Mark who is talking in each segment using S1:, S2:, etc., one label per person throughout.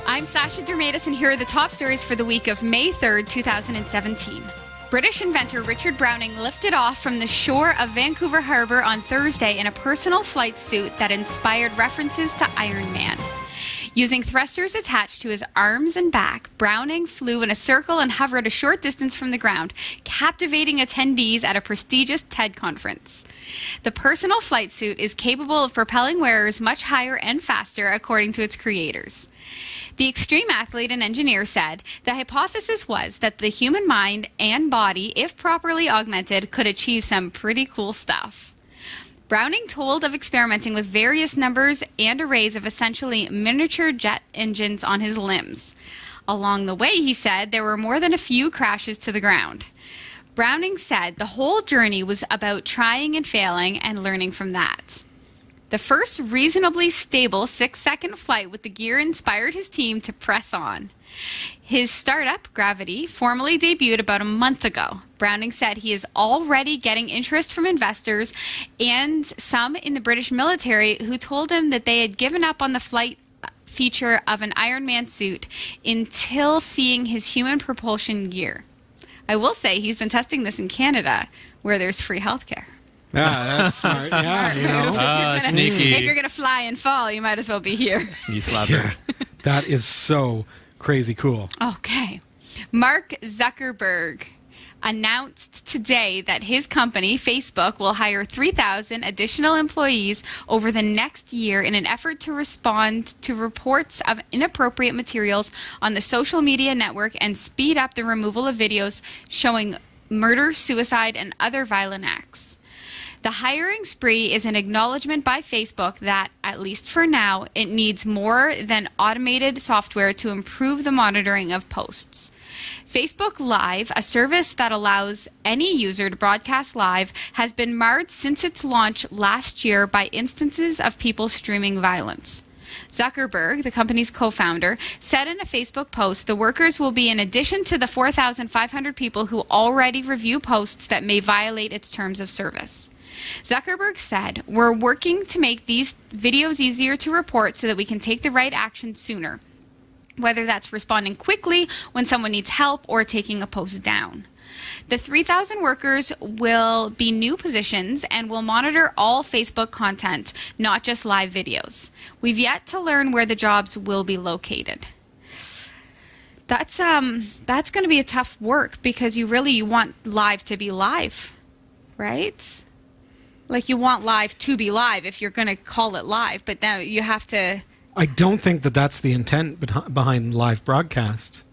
S1: I'm Sasha Dermatis, and here are the top stories for the week of May 3rd, 2017. British inventor Richard Browning lifted off from the shore of Vancouver Harbour on Thursday in a personal flight suit that inspired references to Iron Man. Using thrusters attached to his arms and back, Browning flew in a circle and hovered a short distance from the ground, captivating attendees at a prestigious TED conference. The personal flight suit is capable of propelling wearers much higher and faster, according to its creators. The extreme athlete and engineer said the hypothesis was that the human mind and body, if properly augmented, could achieve some pretty cool stuff. Browning told of experimenting with various numbers and arrays of essentially miniature jet engines on his limbs. Along the way, he said, there were more than a few crashes to the ground. Browning said the whole journey was about trying and failing and learning from that. The first reasonably stable 6-second flight with the gear inspired his team to press on. His startup, Gravity, formally debuted about a month ago. Browning said he is already getting interest from investors and some in the British military who told him that they had given up on the flight feature of an Iron Man suit until seeing his human propulsion gear. I will say he's been testing this in Canada, where there's free healthcare.
S2: Yeah, that's smart. Yeah, you know.
S3: Sneaky.
S1: If you're going to fly and fall, you might as well be here.
S3: You slapper.
S2: That is so crazy cool.
S1: Okay. Mark Zuckerberg announced today that his company, Facebook, will hire 3,000 additional employees over the next year in an effort to respond to reports of inappropriate materials on the social media network and speed up the removal of videos showing murder, suicide, and other violent acts. The hiring spree is an acknowledgement by Facebook that, at least for now, it needs more than automated software to improve the monitoring of posts. Facebook Live, a service that allows any user to broadcast live, has been marred since its launch last year by instances of people streaming violence. Zuckerberg, the company's co-founder, said in a Facebook post the workers will be in addition to the 4,500 people who already review posts that may violate its terms of service. Zuckerberg said, "We're working to make these videos easier to report so that we can take the right action sooner, whether that's responding quickly when someone needs help or taking a post down." The 3,000 workers will be new positions and will monitor all Facebook content, not just live videos. We've yet to learn where the jobs will be located. That's going to be a tough work because you want live to be live, right? Like you want live to be live if you're going to call it live, but now you have to...
S2: I don't think that that's the intent behind live broadcast.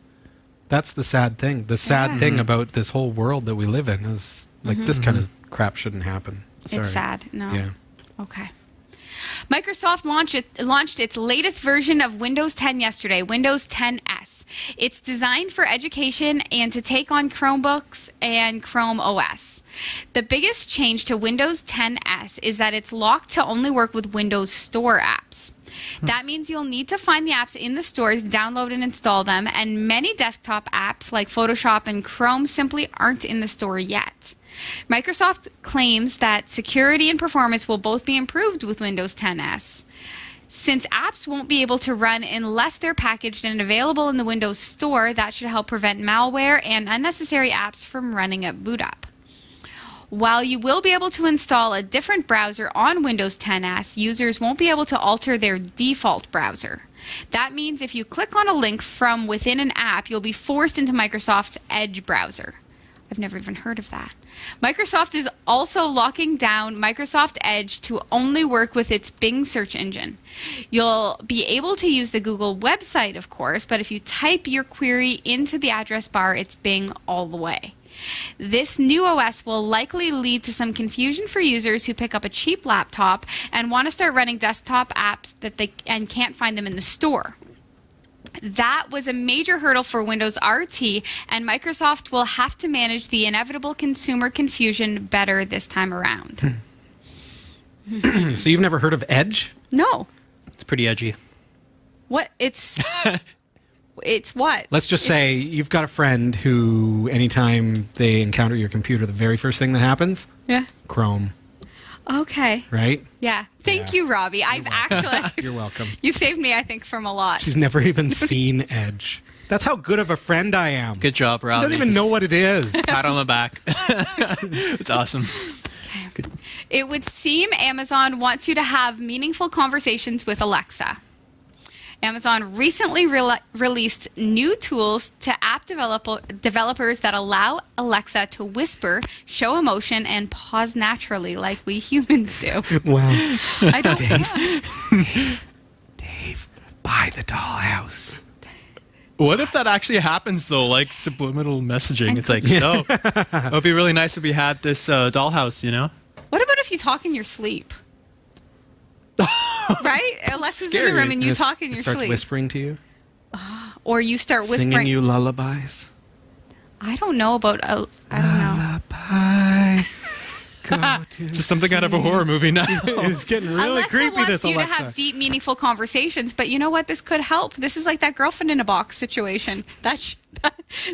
S2: That's the sad thing. The sad thing about this whole world that we live in is like this kind of crap shouldn't happen. Sorry.
S1: It's sad. No.
S2: Yeah.
S1: Okay. Microsoft launched its latest version of Windows 10 yesterday, Windows 10S. It's designed for education and to take on Chromebooks and Chrome OS. The biggest change to Windows 10S is that it's locked to only work with Windows Store apps. That means you'll need to find the apps in the stores, download and install them, and many desktop apps like Photoshop and Chrome simply aren't in the store yet. Microsoft claims that security and performance will both be improved with Windows 10S. Since apps won't be able to run unless they're packaged and available in the Windows Store, that should help prevent malware and unnecessary apps from running at boot up. While you will be able to install a different browser on Windows 10S, users won't be able to alter their default browser. That means if you click on a link from within an app, you'll be forced into Microsoft's Edge browser. I've never even heard of that. Microsoft is also locking down Microsoft Edge to only work with its Bing search engine. You'll be able to use the Google website, of course, but if you type your query into the address bar, it's Bing all the way. This new OS will likely lead to some confusion for users who pick up a cheap laptop and want to start running desktop apps and can't find them in the store. That was a major hurdle for Windows RT, and Microsoft will have to manage the inevitable consumer confusion better this time around.
S2: So you've never heard of Edge?
S1: No.
S3: It's pretty edgy.
S1: What? It's what?
S2: Let's just say you've got a friend who, anytime they encounter your computer, the very first thing that happens?
S1: Yeah.
S2: Chrome.
S1: Okay.
S2: Right?
S1: Yeah. Thank
S2: Yeah.
S1: you, Robbie.
S2: You're welcome.
S1: You've saved me, I think, from a lot.
S2: She's never even seen Edge. That's how good of a friend I am.
S3: Good job,
S2: She
S3: Robbie.
S2: doesn't even know what it is.
S3: Pat on the back. It's awesome.
S1: It would seem Amazon wants you to have meaningful conversations with Alexa. Amazon recently released new tools to app developers that allow Alexa to whisper, show emotion, and pause naturally like we humans do.
S2: Wow.
S1: I don't know.
S2: Dave, buy the dollhouse.
S3: What if that actually happens, though? Like subliminal messaging. It's like, so, it would be really nice if we had this dollhouse, you know?
S1: What about if you talk in your sleep? Right? Alexa's in the
S3: scary.
S1: room and you
S2: And
S1: talk in
S2: it
S1: your
S2: starts
S1: sleep.
S2: whispering to you.
S1: Or you start whispering.
S2: Singing you lullabies.
S1: I don't know about... I don't know.
S2: Lullaby. Go to
S3: Just something out of a horror movie now.
S2: It's getting really
S1: Alexa
S2: creepy,
S1: wants
S2: this
S1: you
S2: Alexa.
S1: to have deep, meaningful conversations, but you know what? This could help. This is like that girlfriend in a box situation.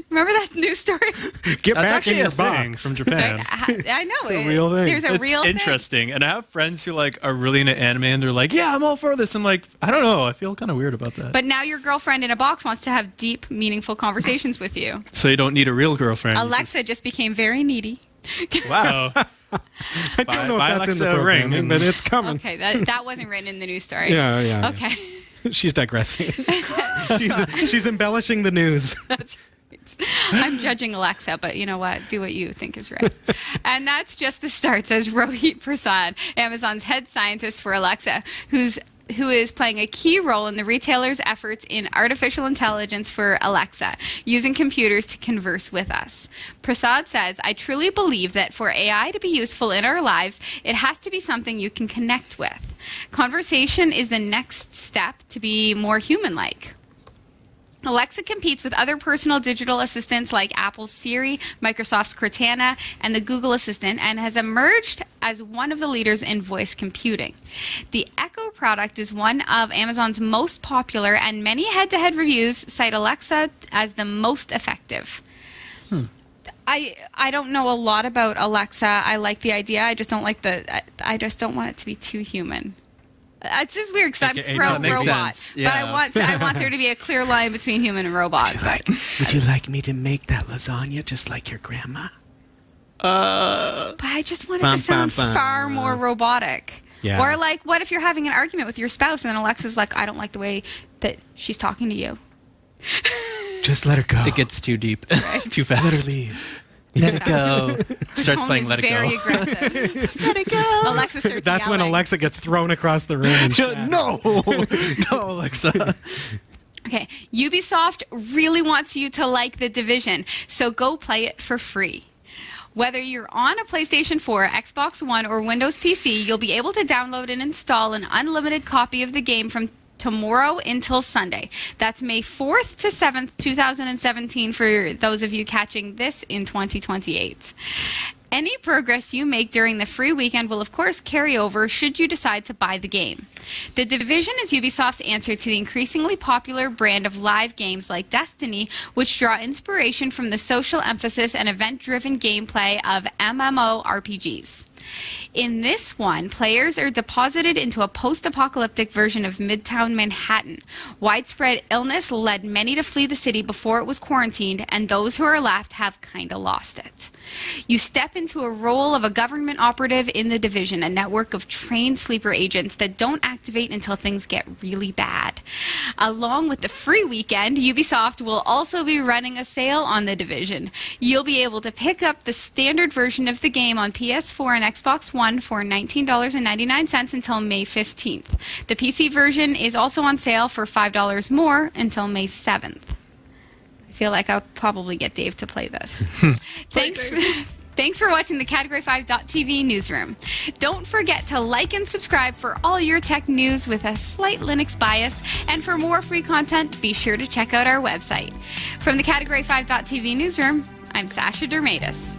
S1: Remember that news story?
S2: Get
S3: That's
S2: back in
S3: actually
S2: your
S3: a thing
S2: box.
S3: from Japan.
S1: I know.
S2: It's a real thing.
S1: There's a
S3: It's
S1: real thing.
S3: interesting. And I have friends who like are really into anime and they're like, yeah, I'm all for this. I'm like, I don't know. I feel kind of weird about that.
S1: But now your girlfriend in a box wants to have deep, meaningful conversations with you.
S3: So you don't need a real girlfriend.
S1: Alexa just became very needy.
S3: Wow.
S2: I don't know if
S3: buy
S2: that's in the
S3: Alexa a ring
S2: programming,
S3: and-
S2: but it's coming.
S1: Okay, that wasn't written in the news story.
S2: Yeah.
S1: Okay.
S2: She's digressing. she's embellishing the news.
S1: That's right. I'm judging Alexa, but you know what? Do what you think is right. And that's just the start, says Rohit Prasad, Amazon's head scientist for Alexa, who is playing a key role in the retailer's efforts in artificial intelligence for Alexa, using computers to converse with us. Prasad says, I truly believe that for AI to be useful in our lives, it has to be something you can connect with. Conversation is the next step to be more human-like. Alexa competes with other personal digital assistants like Apple's Siri, Microsoft's Cortana, and the Google Assistant, and has emerged as one of the leaders in voice computing. The Echo product is one of Amazon's most popular, and many head-to-head reviews cite Alexa as the most effective. I don't know a lot about Alexa. I like the idea. I just don't like I just don't want it to be too human. It's just weird because I'm
S2: Okay,
S1: pro
S2: that makes
S1: robot,
S3: sense.
S1: but
S3: Yeah.
S1: I want there to be a clear line between human and robot.
S2: Would you like me to make that lasagna just like your grandma?
S1: But I just want it
S2: Bum,
S1: to sound
S2: bum, bum.
S1: far more robotic.
S2: Yeah.
S1: Or like, what if you're having an argument with your spouse and then Alexa's like, I don't like the way that she's talking to you.
S2: Just let her go.
S3: It gets too deep. Too fast.
S2: Let her leave.
S3: Let it go. Starts
S1: Tone
S3: playing
S1: is
S3: Let It Go.
S1: very aggressive. Let it go. Alexa starts
S2: That's when
S1: yelling.
S2: Alexa gets thrown across the room. And shattered.
S3: No, no, Alexa.
S1: Okay, Ubisoft really wants you to like The Division, so go play it for free. Whether you're on a PlayStation 4, Xbox One, or Windows PC, you'll be able to download and install an unlimited copy of the game from tomorrow until Sunday. That's May 4th to 7th, 2017 for those of you catching this in 2028. Any progress you make during the free weekend will, of course, carry over should you decide to buy the game. The Division is Ubisoft's answer to the increasingly popular brand of live games like Destiny, which draw inspiration from the social emphasis and event-driven gameplay of MMORPGs. In this one, players are deposited into a post-apocalyptic version of Midtown Manhattan. Widespread illness led many to flee the city before it was quarantined, and those who are left have kinda lost it. You step into a role of a government operative in the Division, a network of trained sleeper agents that don't activate until things get really bad. Along with the free weekend, Ubisoft will also be running a sale on the Division. You'll be able to pick up the standard version of the game on PS4 and Xbox One for $19.99 until May 15th. The PC version is also on sale for $5 more until May 7th. I feel like I'll probably get Dave to play this. Thanks for watching the Category5.tv newsroom. Don't forget to like and subscribe for all your tech news with a slight Linux bias. And for more free content, be sure to check out our website. From the Category5.tv newsroom, I'm Sasha Dermatis.